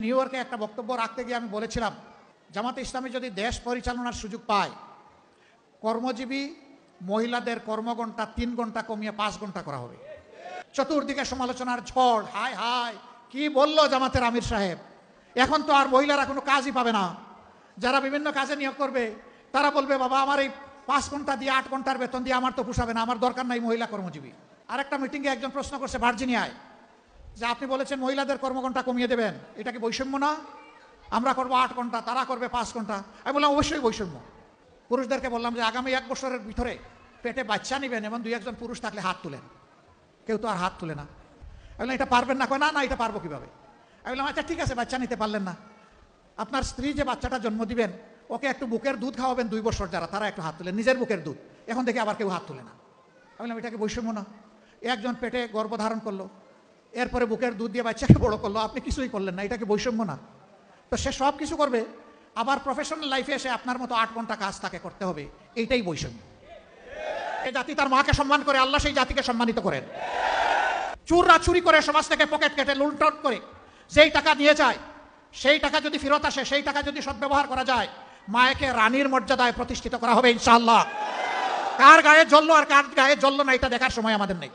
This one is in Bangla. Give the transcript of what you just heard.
নিউ ইয়র্কে একটা বক্তব্য রাখতে গিয়ে আমি বলেছিলাম, জামাতে ইসলামী যদি দেশ পরিচালনার সুযোগ পায়, কর্মজীবী মহিলাদের কর্মঘণ্টা 3 ঘন্টা কমিয়ে 5 ঘন্টা করা হবে। চতুর্দিকে সমালোচনার ঝড়, হায় হায় কি বললো জামাতের আমির সাহেব, এখন তো আর মহিলারা কোনো কাজই পাবে না। যারা বিভিন্ন কাজে নিয়োগ করবে তারা বলবে, বাবা আমার এই 5 ঘন্টা দিয়ে 8 ঘন্টার বেতন দিয়ে আমার তো পোষাবে না, আমার দরকার নাই মহিলা কর্মজীবী। আর একটা মিটিংয়ে একজন প্রশ্ন করছে ভার্জিনিয়ায়, যে আপনি বলেছেন মহিলাদের কর্মঘণ্টা কমিয়ে দেবেন, এটা কি বৈষম্য না? আমরা করবো 8 ঘন্টা, তারা করবে 5 ঘন্টা। আমি বললাম অবশ্যই বৈষম্য। পুরুষদেরকে বললাম যে আগামী 1 বছরের ভিতরে পেটে বাচ্চা নেবেন এবং 2-1 জন পুরুষ থাকলে হাত তুলেন। কেউ তো আর হাত তুলে না। আমি বললাম এটা পারবেন না? কয় না না, এটা পারবো কিভাবে? আমি বললাম আচ্ছা ঠিক আছে, বাচ্চা নিতে পারলেন না, আপনার স্ত্রী যে বাচ্চাটা জন্ম দিবেন ওকে একটু বুকের দুধ খাওয়াবেন 2 বছর, যারা তারা একটু হাত তুলেন, নিজের বুকের দুধ। এখন দেখি আবার কেউ হাত তুলে না। আমি বললাম এটা কি বৈষম্য না? একজন পেটে গর্ভধারণ করলো, এরপরে বুকের দুধ দিয়ে বাচ্চাকে বড় করলো, আপনি কিছুই করলেন না, এটা কি বৈষম্য না? তো সে সব কিছু করবে, আবার প্রফেশনাল লাইফে এসে আপনার মতো 8 ঘন্টা কাজ তাকে করতে হবে, এইটাই বৈষম্য। এই জাতি তার মাকে সম্মান করে, আল্লাহ সেই জাতিকে সম্মানিত করেন। চুররা চুরি করে সমাজ থেকে পকেট কেটে লুণ্ঠন করে যেই টাকা নিয়ে যায়, সেই টাকা যদি ফেরত আসে, সেই টাকা যদি সদ্ব্যবহার করা যায়, মায়েকে রানীর মর্যাদায় প্রতিষ্ঠিত করা হবে ইনশাআল্লাহ। কার গায়ে জ্বললো আর কার গায়ে জ্বললো না এটা দেখার সময় আমাদের নেই।